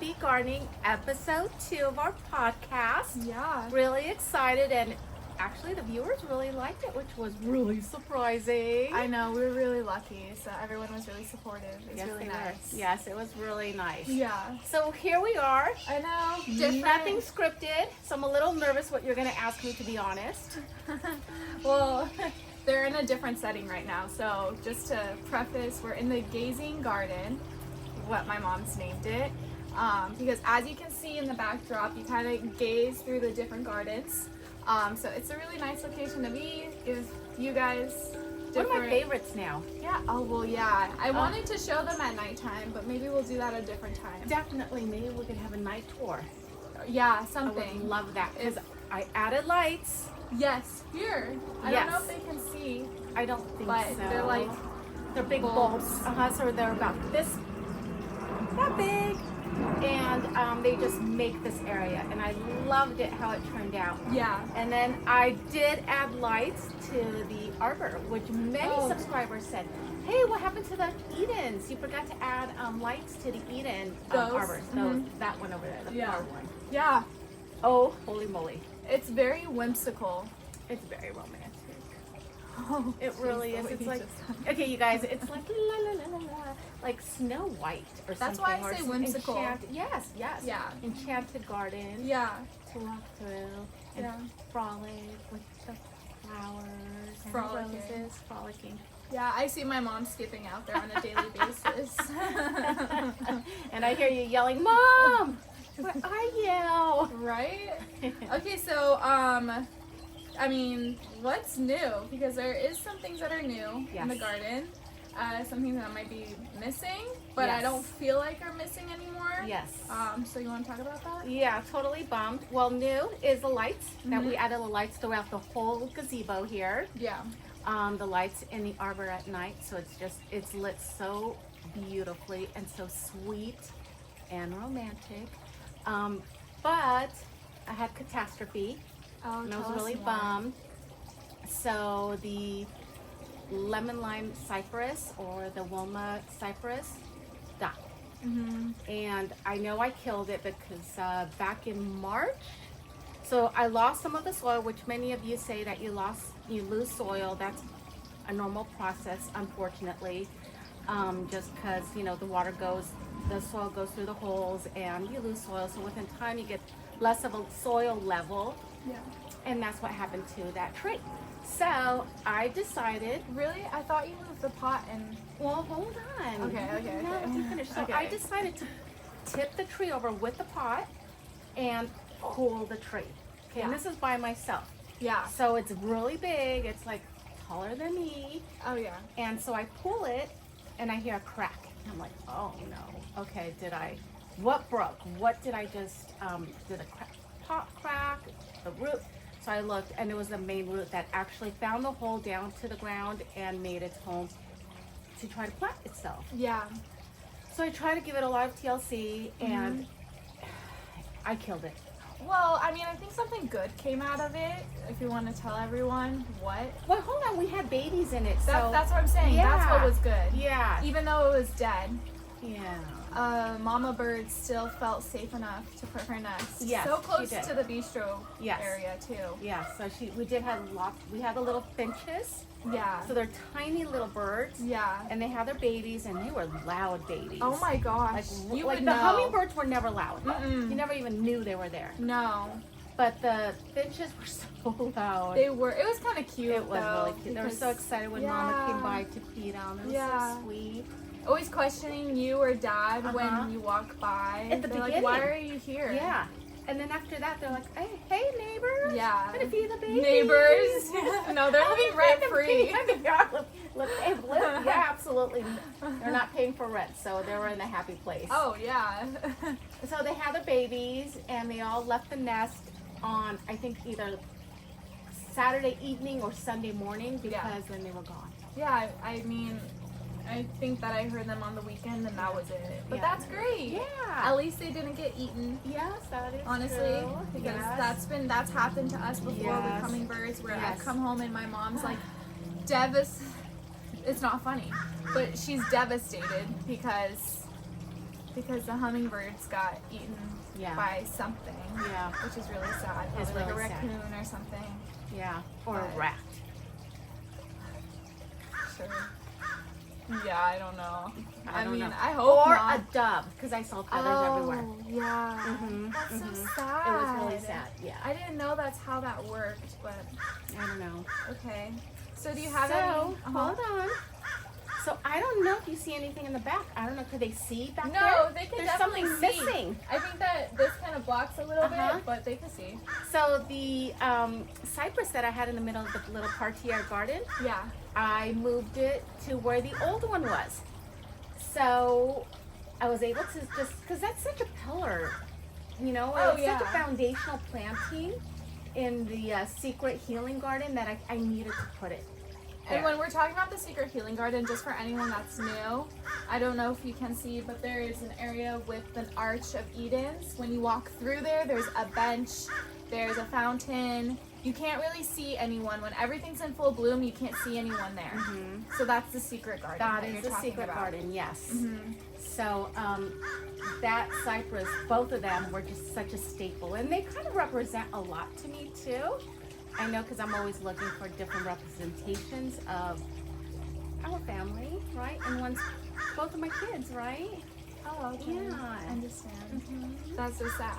Happy Gardening, episode 2 of our podcast. Yeah. Really excited, and actually the viewers really liked it, which was really surprising. I know, we were really lucky. So everyone was really supportive. It was Yes, really they nice. were. Yes, it was really nice. Yeah. So here we are. I know. Different. Nothing scripted, so I'm a little nervous what you're going to ask me, to be honest. Well, they're in a different setting right now. So just to preface, we're in the gazing garden, what my mom's named it. Because as you can see in the backdrop, you kind of gaze through the different gardens. So it's a really nice location to be. Gives you guys different... One of my favorites now. Yeah. Oh, well, yeah. I wanted to show them at nighttime, but maybe we'll do that a different time. Definitely, maybe we could have a night tour. Yeah, I something. would love that, because I added lights. Yes, here. I don't know if they can see, I don't think but so. they're like they're big bulbs. So they're about that big, and they just make this area, and I loved it how it turned out. yeah. And then I did add lights to the arbor, which many Oh. subscribers said, "Hey, what happened to the Edens? You forgot to add lights to the Eden Those? arbors." So that one over there, the Yeah. far one. Yeah, Oh, holy moly! it's very whimsical. It's very romantic. Oh, It really is. It's like, okay, you guys, it's like la la la la la, like Snow White or That's something. why I or say some whimsical. Yes, yes. Yeah. Enchanted garden Yeah, to walk through and Yeah. frolic with the flowers and Frolicking. the roses, frolicking. yeah. I see my mom skipping out there on a daily basis. And I hear you yelling, "Mom, where are you?" Right? Okay, so I mean, what's new? Because there is some things that are new in the Yes. garden. Some things that might be missing, but I Yes. don't feel like are missing anymore. Yes. So you want to talk about that? Yeah, totally bummed. Well, new is the lights. That we added the lights throughout the whole gazebo here. Yeah. The lights in the arbor at night, so it's lit so beautifully and so sweet and romantic. But I had catastrophe, Oh, and I was tell us really more. bummed. So the lemon lime cypress, or the Wilma cypress, died. And I know I killed it because back in March, so I lost some of the soil, which many of you say that you lose soil. That's a normal process, unfortunately, just because the soil goes through the holes and you lose soil. So within time you get less of a soil level, Yeah. and that's what happened to that tree. So I decided, Really? I thought you moved the pot and. well, hold on. Okay. No, let me finish. So Okay. I decided to tip the tree over with the pot and pull the tree. Okay, and Yeah. this is by myself. Yeah. So it's really big. It's like taller than me. Oh yeah. And so I pull it and I hear a crack. And I'm like, oh no. Okay, what broke? What did I just, did a pot crack? The root? So I looked, and it was the main root that actually found the hole down to the ground and made its home to try to plant itself. Yeah. So I tried to give it a lot of TLC, and I killed it. Well, I mean, I think something good came out of it. If you want to tell everyone what. Well, hold on, we had babies in it, so That's what I'm saying. That's what Yeah. was good. yeah, Even though it was dead, yeah. Mama Bird still felt safe enough to put her nest Yes, so she close did. to the bistro Yes. area too. Yeah, so we did have lots. We had the little finches, Yeah. so they're tiny little birds, Yeah. and they had their babies, and they were loud babies. Oh my gosh. Like, you like would the know. hummingbirds were never loud. Mm-mm. You never even knew they were there. No, But the finches were so loud. they were. It was kind of cute. It was though, really cute. They were so because excited when yeah. Mama came by to feed them. It was Yeah. so sweet. Always questioning you or Dad Uh-huh. when you walk by. At the They're beginning. like, why are you here? Yeah. And then after that, they're like, hey neighbor. Yeah. I'm gonna feed the babies. Neighbors. No, they're living rent free. Yeah, absolutely. They're not paying for rent, so they were in a happy place. Oh yeah. So they had their babies, and they all left the nest on, I think, either Saturday evening or Sunday morning, because then they were gone. Yeah, I mean, I think that I heard them on the weekend and that was it. But Yeah. that's great. Yeah. At least they didn't get eaten. Yes, that is Honestly, true. because Yes. that's happened to us before with Yes. hummingbirds, where I've Yes. come home and my mom's like it's not funny, but she's devastated because because the hummingbirds got eaten Yeah. by something. Yeah. Which is really sad. It's Probably like a really sad. raccoon or something. Yeah. Or a But- rat. Sure. Yeah, I don't know. I don't know. I hope Or not. a dove, because I saw feathers everywhere. Yeah. Mhm, That's mhm. so sad. It was really sad. Yeah. I didn't know that's how that worked, but I don't know. okay. So do you have So, any? Uh-huh. hold on. So I don't know if you see anything in the back. I don't know. Could they see back there? No, they can There's definitely something see. missing. I think that this kind of blocks a little Uh-huh. bit, but they can see. So the cypress that I had in the middle of the little parterre garden, Yeah. I moved it to where the old one was. So I was able to just, because that's such a pillar, you know, Oh, it's such a yeah. foundational planting in the secret healing garden that I needed to put it And there. when we're talking about the Secret Healing Garden, just for anyone that's new, I don't know if you can see, but there is an area with an Arch of Edens. When you walk through there, there's a bench, there's a fountain. You can't really see anyone. When everything's in full bloom, you can't see anyone there. Mhm. So that's the secret garden. That you're is the talking secret about. garden, yes. Mhm. So that cypress, both of them were just such a staple, and they kind of represent a lot to me too. I know, because I'm always looking for different representations of our family, right? And one's both of my kids, right? Oh, okay. Yeah. I understand. Mm-hmm. That's so sad.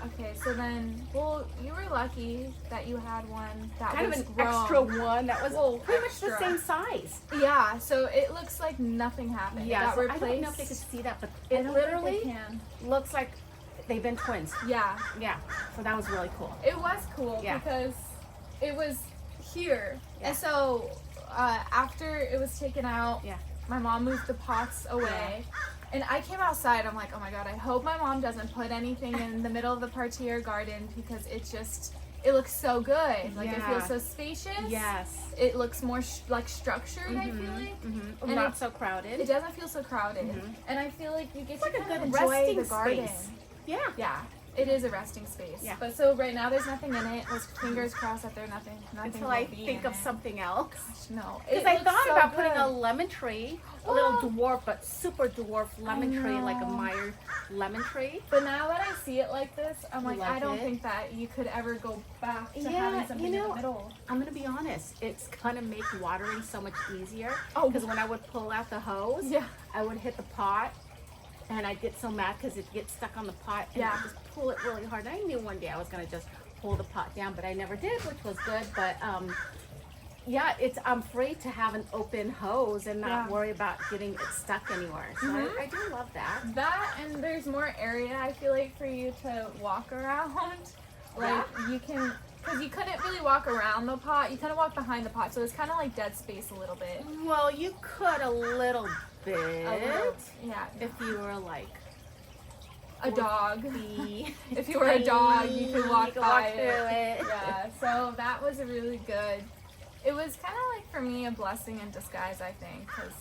Okay, so then, well, you were lucky that you had one that Kind of was an grown. extra one that was Well, pretty much the extra. same size. Yeah, so it looks like nothing happened. Yeah, It got so I replaced. don't know if they could see that, but I it don't think literally they can. looks like they've been twins. Yeah, Yeah, so that was really cool. it was cool Yeah. because it was here, Yeah. and so after it was taken out, Yeah. my mom moved the pots away. And I came outside, I'm like, oh my god, I hope my mom doesn't put anything in the middle of the parterre garden because it looks so good. Like, it Yeah. feels so spacious. Yes. It looks more like structured, I feel like. Mm-hmm. And Not it- so crowded. It doesn't feel so crowded. Mhm. And I feel like you get It's to like a kind of good enjoy resting the garden. space. Yeah. Yeah, it is a resting space. Yeah. But so right now there's nothing in it. Let's fingers crossed that there's nothing Until will I be think in of it. something else. Gosh, no. Because It I looks thought so about putting good. a lemon tree, a little Oh. dwarf, but super dwarf lemon tree, like a know. Meyer lemon tree. But now that I see it like this, I'm You like, like I don't it? think that you could ever go back to Yeah, having something you in know, the middle. I'm gonna be honest. It's gonna make watering so much easier. Oh. Because when I would pull out the hose, Yeah. I would hit the pot, and I'd get so mad because it gets stuck on the pot, and Yeah. I just pull it really hard. I knew one day I was gonna just pull the pot down, but I never did, which was good. But yeah, I'm free to have an open hose and not Yeah. worry about getting it stuck anywhere. So Mhm. I do love that. That and there's more area I feel like for you to walk around. Like you can, because you couldn't really walk around the pot. You couldn't walk behind the pot, so it's kind of like dead space a little bit. Well, you could a little bit A little, yeah. if you were like A dog. the If you were a dog, you could walk by through it. it. Yeah, so that was a really good. It was kind of like for me a blessing in disguise, I think, because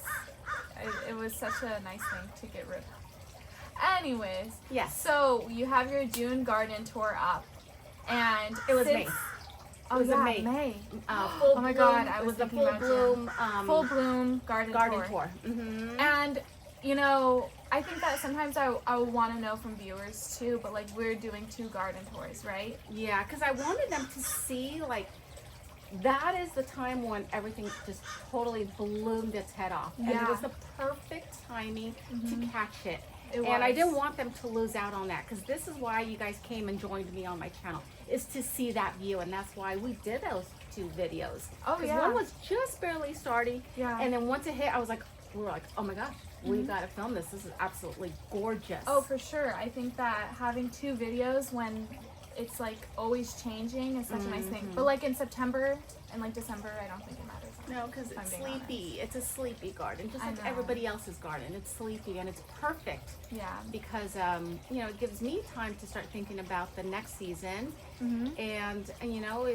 it was such a nice thing to get rid of. Anyways, Yes. so you have your June garden tour up, and It was since- May. Oh, was in yeah, May. May. Full Oh my bloom. God, I it was was the thinking full about bloom Full bloom garden garden tour. tour. Mm-hmm. And you know, I think that sometimes I would want to know from viewers too, but like we're doing 2 garden tours, right? Yeah, because I wanted them to see like that is the time when everything just totally bloomed its head off, and it Yeah. was the perfect timing to catch it. It And I was. didn't want them to lose out on that, because this is why you guys came and joined me on my channel, is to see that view, and that's why we did those 2 videos. Oh, 'Cause yeah. one was just barely starting, Yeah. and then once it hit, we were like, oh my gosh, we gotta film this. This is absolutely gorgeous. Oh, for sure. I think that having 2 videos when it's like always changing is such a nice thing. But like in September and like December, I don't think it matters. No, because I'm it's being sleepy. It's a sleepy garden, just I like know. everybody else's garden. It's sleepy, and it's perfect Yeah. because you know, it gives me time to start thinking about the next season. Mm-hmm. And you know,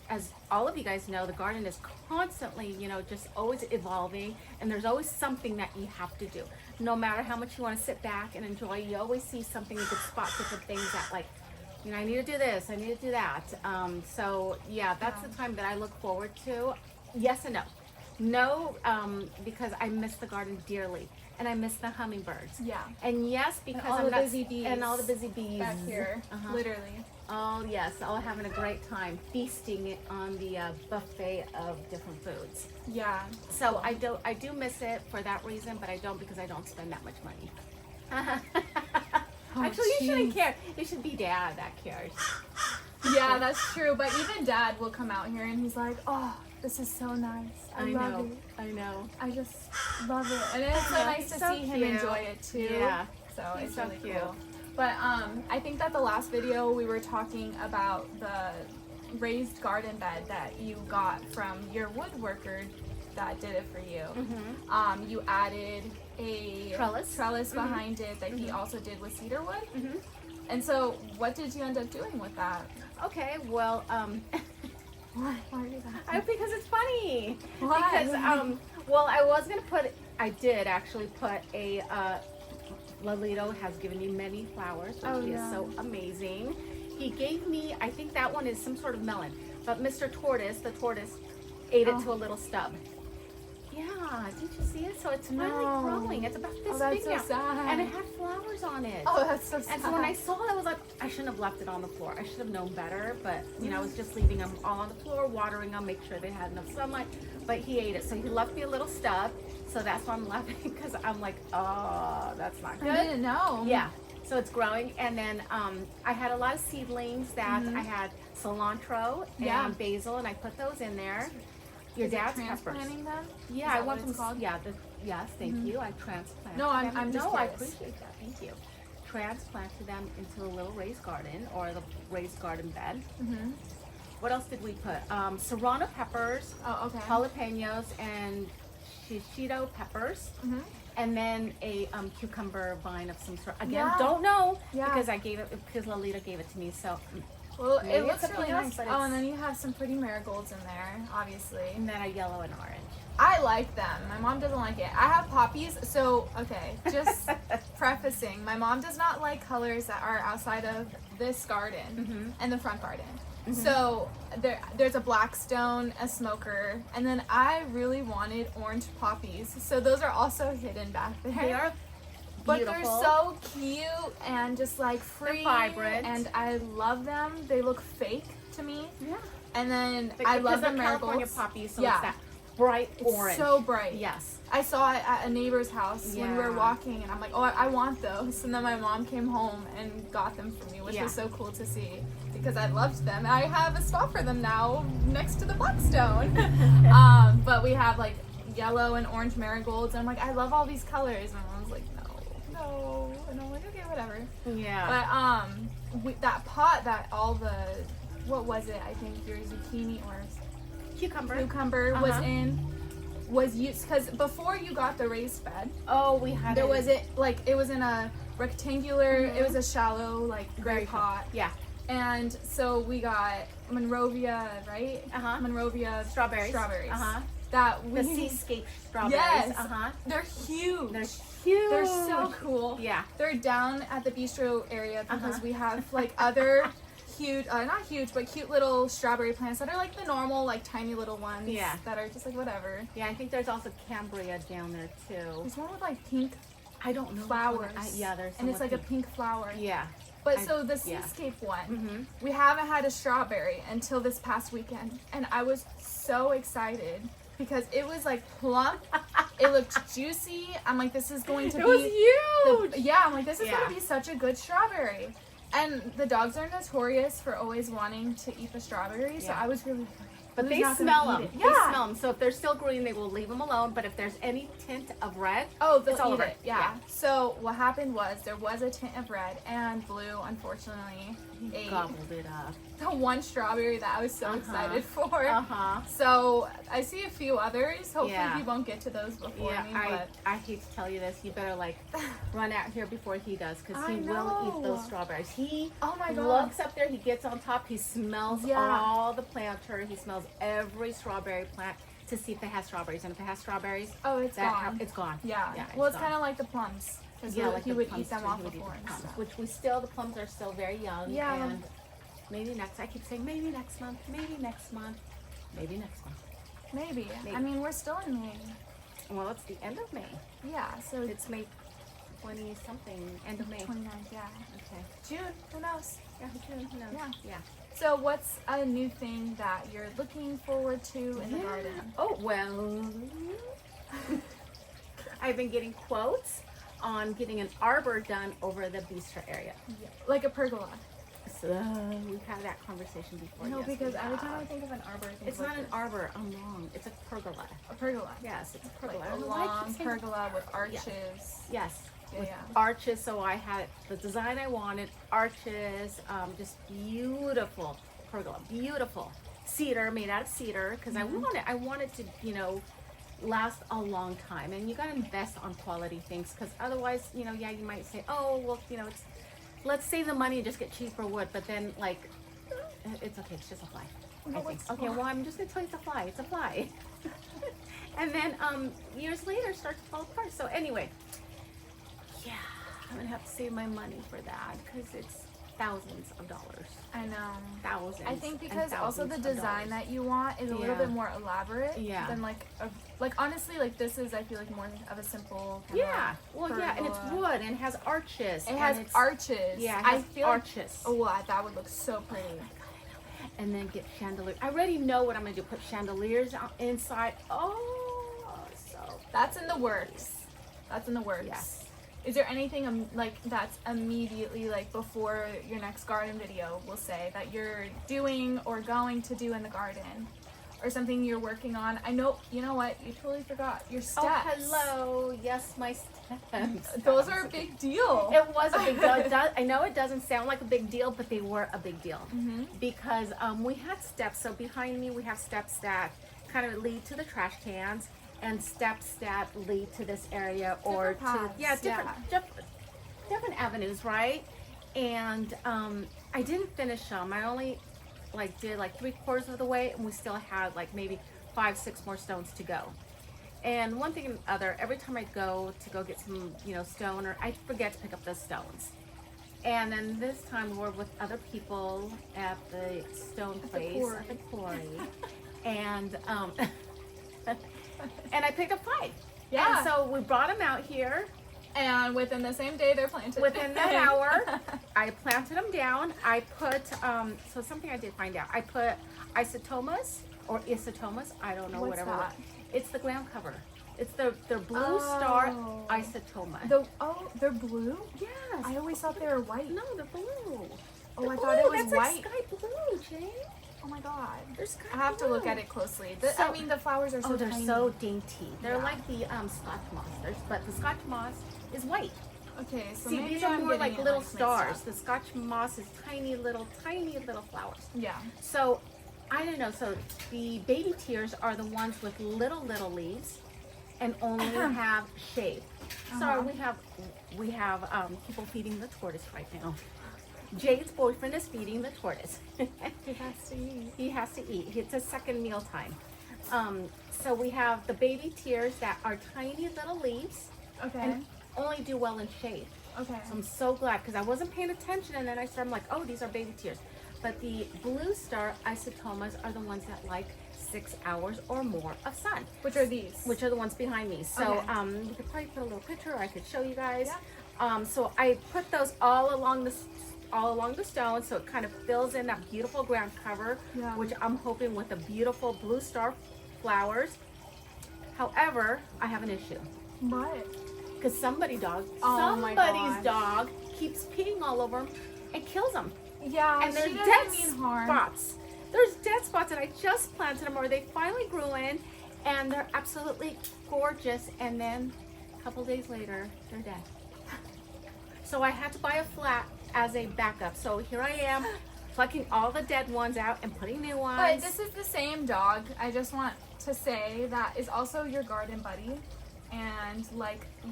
as all of you guys know, the garden is constantly, you know, just always evolving, and there's always something that you have to do. No matter how much you want to sit back and enjoy, you always see something, you could spot different things that, like, you know, I need to do this, I need to do that. So yeah, that's the time that I look forward to. Yes and no. No, because I miss the garden dearly, and I miss the hummingbirds. Yeah. And yes, because all I'm the not busy bees and all the busy bees back here, Uh-huh. literally. Oh yes, all having a great time feasting on the buffet of different foods. Yeah. So I do miss it for that reason, but I don't because I don't spend that much money. Oh, Actually, you shouldn't jeez. care. It should be Dad that cares. Yeah, that's true. But even Dad will come out here and he's like, "Oh, this is so nice. I love know. it. I know. I just love it." And it's so Yeah, nice he's to so see him cute. enjoy it too. Yeah. So He's it's so really cute. cool. But I think that the last video we were talking about the raised garden bed that you got from your woodworker that did it for you. Mm-hmm. You added a Trellis. behind it that he also did with cedar wood. Mm-hmm. And so, what did you end up doing with that? Okay. Well, Why are you laughing? because it's funny. Why? Because well, I did actually put a Lalito has given me many flowers, which Oh, is yeah. so amazing. He gave me, I think that one is some sort of melon, but Mr. Tortoise, the tortoise, ate it to a little stub. Yeah, did you see it? So it's finally No. growing. It's about this that's big so now, sad. and it had flowers on it. Oh, that's so sad. And so when I saw it, I was like, I shouldn't have left it on the floor. I should have known better, but you know, I was just leaving them all on the floor, watering them, make sure they had enough sunlight. But he ate it, so he left me a little stub. So that's why I'm laughing because I'm like, oh, that's not good. I didn't know. Yeah. So it's growing, and then I had a lot of seedlings that I had cilantro and Yeah. basil, and I put those in there. Your Is it dad's peppers. transplanting them? Yeah, Is I that want what it's some. called? Yeah, yes, thank you. I transplanted. No, I'm them. just No, I curious. appreciate that. Thank you. Transplanted them into a little raised garden or the raised garden bed. Mm-hmm. What else did we put? Serrano peppers, Oh, okay. jalapenos, and shishito peppers. Mm-hmm. And then a cucumber vine of some sort. Again, Yeah. don't know Yeah. because because Lalita gave it to me. So, Well, Maybe it looks it's really something else, nice. but Oh, and it's- then you have some pretty marigolds in there, obviously. and then a yellow and orange. I like them. My mom doesn't like it. I have poppies, so okay. Just prefacing, my mom does not like colors that are outside of this garden and the front garden. So there's a blackstone, a smoker, and then I really wanted orange poppies. So those are also hidden back there. They are But beautiful. they're so cute and just like free, vibrant. and I love them. They look fake to me. Yeah. And then But I love the because they're California marigolds. poppies, so Yeah. it's that bright It's orange. so bright. Yes. I saw it at a neighbor's house when we were Yeah. walking, and I'm like, oh, I want those. And then my mom came home and got them for me, which Yeah. was so cool to see because I loved them. I have a spot for them now next to the Blackstone. But we have like yellow and orange marigolds, and I'm like, I love all these colors. And I was like, no. And I'm like, okay, whatever. Yeah. But that pot that all the, what was it? I think your zucchini or cucumber was Uh-huh. in was used because before you got the raised bed, Oh, we had there it. was it was in a rectangular. It was a shallow like gray Very pot, Yeah. and so we got Monrovia, right? Uh-huh. Monrovia Strawberries. Strawberries. Uh-huh. That we. The seascape strawberries. Yes. Uh-huh. They're huge. They're huge. They're so cool. Yeah. They're down at the bistro area because Uh-huh. we have like other huge, not huge, but cute little strawberry plants that are like the normal, like tiny little ones. Yeah. That are just like whatever. Yeah, I think there's also Cambria down there too. There's one with like pink I don't know. flowers. Yeah, there's some and it's with like a pink flower. Yeah. But I- so the yeah. seascape one, Mhm. we haven't had a strawberry until this past weekend, and I was so excited because it was like plump. It looked juicy. I'm like, this is going to It be was huge. yeah, I'm like, this is Yeah. gonna be such a good strawberry. And the dogs are notorious for always wanting to eat the strawberry, so Yeah. I was really But who's they not gonna smell eat them. it? They Yeah. smell them. So if they're still green, they will leave them alone. But if there's any tint of red, Oh, they'll It's all eat over. it. Yeah. So what happened was there was a tint of red and blue, unfortunately, ate gobbled it up. the one strawberry that I was so excited for. Uh-huh. So I see a few others. Hopefully Yeah. he won't get to those before Yeah, me. I hate to tell you this. You better like run out here before he does because I he will eat know. those strawberries. He Oh my God. looks up there, he gets on top, he smells Yeah. all the planter, he smells every strawberry plant to see if they have strawberries. And if it has strawberries, Oh, it's that gone. it's gone. Yeah. Yeah, well, it's gone. kind of like the plums. Because Yeah, like he the would plums eat them too, off he would eat before the and plums, stuff. which the plums are still very young. Yeah. And maybe next, I keep saying maybe next month, maybe next month, maybe next month. Maybe. Maybe. I mean, we're still in May. Well, it's the end of May. Yeah, so It's May 20 something, end of May. 29th, yeah. Okay. June, who knows? Yeah, June, who knows? Yeah. Yeah. So what's a new thing that you're looking forward to in the garden? Oh, well, I've been getting quotes on getting an arbor done over the bistro area. Yeah. Like a pergola. So we've had that conversation before. No, yes, because we every time I have. think of an arbor, I think It's of not an this. arbor, I'm wrong. It's a pergola. A pergola. Yes, it's a pergola. Like I a don't know why I keep long saying- pergola with arches. Yes, Yeah, with yeah. arches. So I had the design I wanted, arches, just beautiful pergola, beautiful cedar, made out of cedar, because Mm-hmm. I wanted to, last a long time. And you got to invest on quality things, because otherwise, you might say, oh, well, let's save the money and just get cheaper wood. But then, like, it's okay. It's just a fly. No, I think. it's Okay, not. well, I'm just gonna tell you it's a fly. It's a fly. And then years later, it starts to fall apart. So anyway, yeah, I'm gonna have to save my money for that because it's thousands of dollars. I know. Thousands. I think and because also the thousands of design dollars. that you want is a little Yeah. bit more elaborate Yeah. than like honestly, like this is, I feel like, more of a simple kinda Yeah. Well, yeah, and it's pergola. wood and it has arches. It and has it's, arches. Yeah, it I has feel arches. Like, oh, that would look so pretty. And then get chandelier. I already know what I'm gonna do. Put chandeliers inside. Oh, so That's in the works. That's in the works. yes. Is there anything like that's immediately like before your next garden video, we'll say, that you're doing or going to do in the garden, or something you're working on? I know. You know what? You totally forgot your steps. Oh, hello. Yes, my steps. Those are a big deal. It was a big deal. I know it doesn't sound like a big deal, but they were a big deal Mm-hmm. because we had steps. So behind me, we have steps that kind of lead to the trash cans, and steps that lead to this area or Different to paths, different avenues, right? And I didn't finish them. I only did 3/4 of the way, and we still had maybe 5-6 more stones to go. And one thing and other, every time I go get some, stone, or I forget to pick up those stones. And then this time we're with other people at the stone the place, quarry. at the quarry. And and I picked up 5. Yeah. And so we brought them out here. And within the same day, they're planted. Within that hour, I planted them down. I put, so something I did find out. I put isotomas or isotomas. I don't know, What's whatever. that? It's the ground cover. It's the blue star Oh. isotoma. They're blue? Yes. I always thought they were white. No, they're blue. Oh, They're I thought it blue. was That's white. like sky blue, Jane. Oh my god. They're sky I have to look blue. at it closely. So- I mean, the flowers are so Oh, they're tiny. so dainty. They're Yeah. like the Scotch moss. But the Scotch moss is white. Okay, so See, maybe these are I'm more getting like it, little mixed stars. up. The Scotch moss is tiny little flowers. Yeah. So, I don't know. So the baby tears are the ones with little leaves, and only have shade. Sorry, we have people feeding the tortoise right now. Jade's boyfriend is feeding the tortoise. It has to eat. He has to eat. It's his second meal time. So we have the baby tears that are tiny little leaves Okay. and only do well in shade. Okay. So I'm so glad because I wasn't paying attention, and then I'm like, oh, these are baby tears. But the blue star isotomas are the ones that like 6 hours or more of sun, Which are these? which are the ones behind me. So Okay. you could probably put a little picture, or I could show you guys. Yeah. So I put those all along the stone, so it kind of fills in that beautiful ground cover, Yeah. which I'm hoping with the beautiful blue star flowers. However, I have an issue. What? Because somebody's Oh my gosh. dog keeps peeing all over them and kills them. Yeah, And there's she dead doesn't mean harm. spots. There's dead spots, and I just planted them, or they finally grew in, and they're absolutely gorgeous. And then a couple days later, they're dead. So I had to buy a flat as a backup. So here I am, plucking all the dead ones out and putting new ones. But this is the same dog. I just want to say that is also your garden buddy, and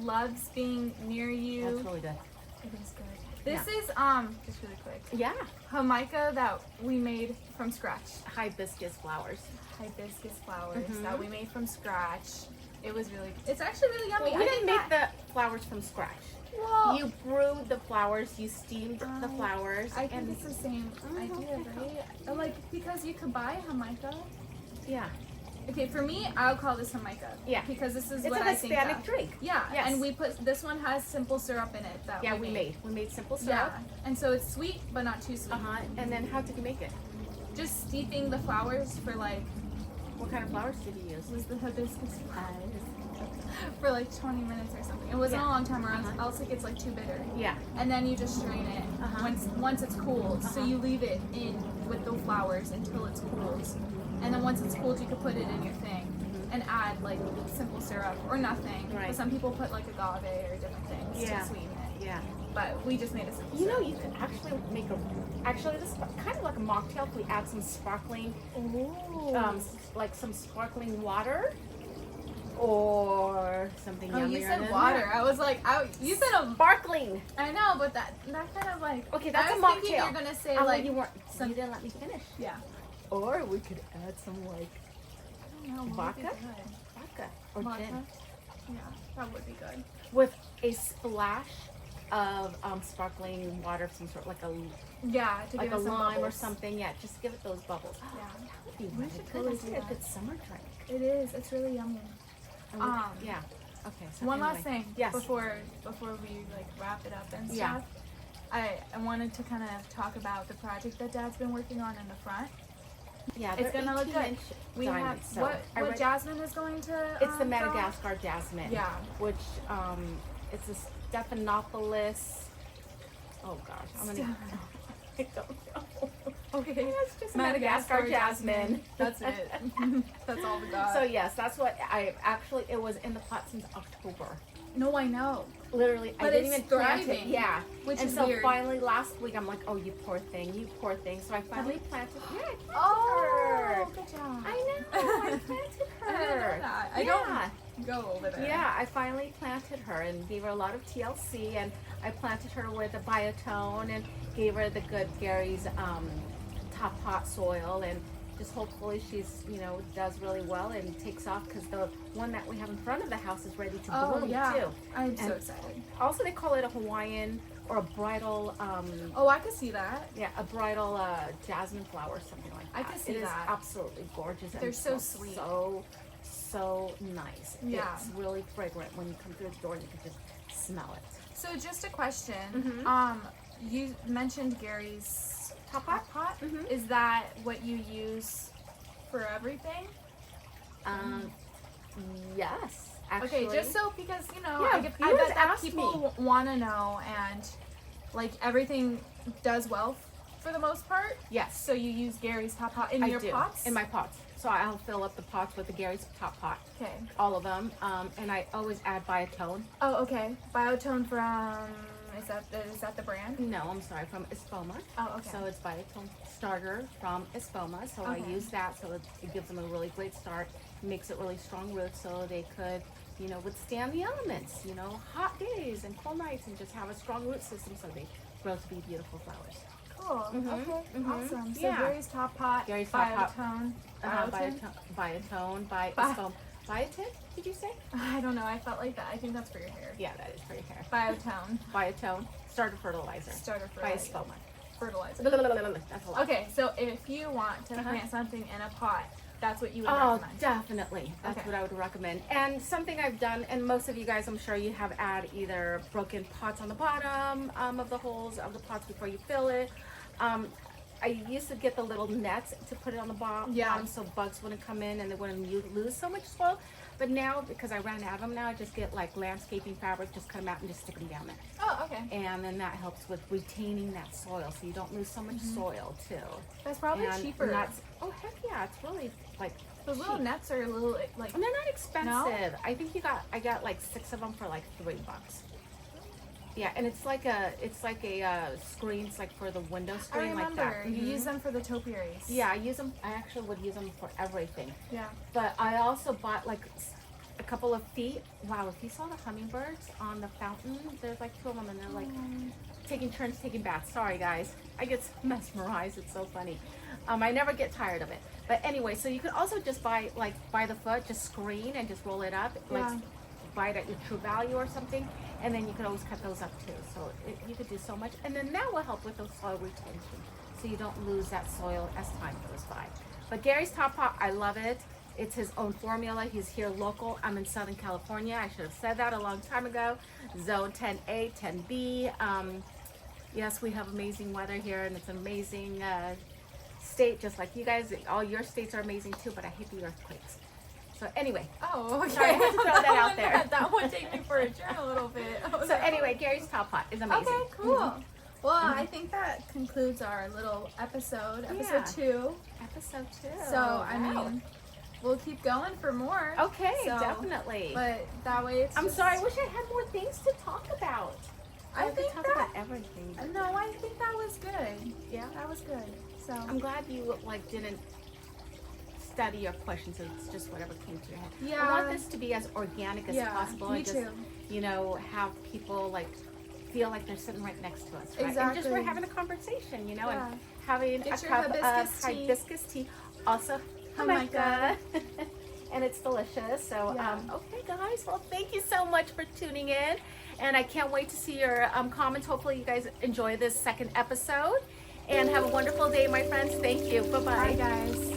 loves being near you. That's really good. It is good. This Yeah. is just really quick. Yeah, Jamaica that we made from scratch. hibiscus flowers. Hibiscus flowers Mhm. that we made from scratch. It was really. It's actually really yummy. Well, we I didn't think make the flowers from scratch. Well, You brewed the flowers, you steamed the flowers, I think and it's the same idea, right? Because you could buy Jamaica. yeah, Okay, for me, I'll call this Jamaica. Yeah. Because this is It's what a I think Hispanic of. drink. Yeah, Yes. and we put, this one has simple syrup in it that Yeah, we we made simple syrup. Yeah, and so it's sweet, but not too sweet. And then how did you make it? Just steeping the flowers for like, What kind of flowers did you use? was the hibiscus flowers for like 20 minutes or something. It wasn't Yeah. a long time, or else it gets like too bitter. Yeah. And then you just strain it once it's cooled. So you leave it in with the flowers until it's cooled. And then once it's cooled, you can put it in your thing and add like simple syrup or nothing. Right. But some people put like agave or different things Yeah. to sweeten it. Yeah. But we just made a simple You know, syrup. you could actually make this is kind of like a mocktail if we add some sparkling, like some sparkling water or something Oh, yummier you said than water. that. I was like, you said a. Sparkling. I know, but that kind of like. Okay, that's I a was thinking mocktail. you're gonna say Oh, like you weren't. some- You didn't let me finish. yeah. Or we could add some like I don't know, what would be vodka? good? vodka or Vodka? gin Yeah, that would be good. with a splash of sparkling water of some sort, like a Yeah, to like give a it some lime or bubbles. something. Yeah, just give it those bubbles. Yeah. That would be We really should good. totally That's do a that. good summer drink. It is. It's really yummy. And we- Um, yeah. Okay. So One anyway. last thing. Yes. Before we like wrap it up and stuff. Yeah. I wanted to kind of talk about the project that Dad's been working on in the front. Yeah, It's they're gonna look good. 18-inch We diamonds, have so what I read- Jasmine is going to. It's the go on? Madagascar jasmine. Yeah. Which it's a Stephanopolis. Oh gosh, I'm gonna. I don't know. Okay. It's just Madagascar jasmine. That's it. That's all we got. So yes, that's what I actually. It was in the pot since October. no, I know. Literally, I But didn't it's even plant it. thriving, Yeah, which and is so weird. finally last week, I'm like, oh, you poor thing, you poor thing. So I finally planted. Yeah, I planted Oh, her. good job. I know. I planted her. I didn't know that. I Yeah. don't go over there. Yeah, I finally planted her and gave her a lot of TLC, and I planted her with a biotone and gave her the good Gary's top pot soil, and just hopefully she's does really well and takes off, because the one that we have in front of the house is ready to Oh bloom yeah. too. I'm so And- excited. Also, they call it a Hawaiian or a bridal. Oh, I could see that. Yeah, a bridal jasmine flower, or something like that. I can see It is that. absolutely gorgeous. And They're so smells sweet. So nice. Yeah. It's really fragrant when you come through the door and you can just smell it. So just a question. Mhm. You mentioned Gary's Top pot? Mhm. Is that what you use for everything? Yes, actually. Okay, just so because Yeah, I viewers bet that ask people want to know, and like everything does well for the most part. Yes, So you use Gary's top pot in I your do. pots? In my pots. So I'll fill up the pots with the Gary's top pot, Okay. all of them, and I always add biotone. Oh, okay. Biotone from is that the brand? No, I'm sorry, from Espoma. Oh, okay. So it's biotone starter from Espoma. So I Okay. use that, so it gives them a really great start. Makes it really strong roots, so they could, withstand the elements. Hot days and cold nights, and just have a strong root system, so they grow to be beautiful flowers. Cool. Mhm, Okay. mhm. Awesome. So Yeah. Gary's top pot. Gary's top pot. Biotone. Biotone by Bi- Espoma. Biotin? Did you say? I don't know. I felt like that. I think that's for your hair. Yeah, that is for your hair. Biotone. Biotone starter fertilizer Starter by fertilizer. Espoma. Fertilizer. That's a lot. Okay, so if you want to Uh-huh. plant something in a pot, that's what you would Oh, recommend. definitely. That's Okay. what I would recommend. And something I've done, and most of you guys, I'm sure you have add either broken pots on the bottom of the holes of the pots before you fill it. I used to get the little nets to put it on the bottom, Yeah. so bugs wouldn't come in and they wouldn't lose so much soil. But now, because I ran out of them now, I just get like landscaping fabric, just cut them out and just stick them down there. Oh, okay. And then that helps with retaining that soil, so you don't lose so much soil too. That's probably And cheaper. that's, oh heck yeah, it's really like Those little cheap. nets are a little like. And they're not expensive. I think I got like 6 of them for like $3. Yeah, and it's like a screens like for the window I screen like remember that. you Mhm. use them for the topiaries. Yeah, I use them. I actually would use them for everything. Yeah. But I also bought like a couple of feet. Wow, if you saw the hummingbirds on the fountain, there's like 2 of them, and they're like taking turns taking baths. Sorry guys, I get so mesmerized. It's so funny. I never get tired of it. But anyway, so you could also just buy by the foot, just screen and just roll it up. Like Yeah. buy it at your True Value or something, and then you could always cut those up too. So you could do so much, and then that will help with the soil retention, so you don't lose that soil as time goes by. But Gary's Top Pot, I love it. It's his own formula. He's here local. I'm in Southern California. I should have said that a long time ago. Zone 10A, 10B. Yes, we have amazing weather here, and it's an amazing state, just like you guys. All your states are amazing too, but I hate the earthquakes. So anyway. Oh, okay. Sorry, I had to throw that out there. That one take me for a turn a little bit. So anyway, Gary's Tall Pot is amazing. Okay, cool. Well, I think that concludes our little episode Yeah. 2. Episode 2. So, I Wow. mean, we'll keep going for more. Okay, So, definitely. But that way it's I'm just- sorry, I wish I had more things to talk about. I could think talk that- about everything. No, I think that was good. Yeah. That was good. So, I'm glad you like didn't study your questions. It's just whatever came to your head. Yeah. I want this to be as organic as yeah, possible. me and just, too. you know, have people like feel like they're sitting right next to us, right? And just Exactly. we're having a conversation, you know, Yeah. and having Get a your cup hibiscus of tea. hibiscus tea. Also, Jamaica. and it's delicious. So, Yeah. okay, guys. Well, thank you so much for tuning in, and I can't wait to see your comments. Hopefully, you guys enjoy this second episode, and have a wonderful day, my friends. Thank you. Bye-bye. Bye, guys.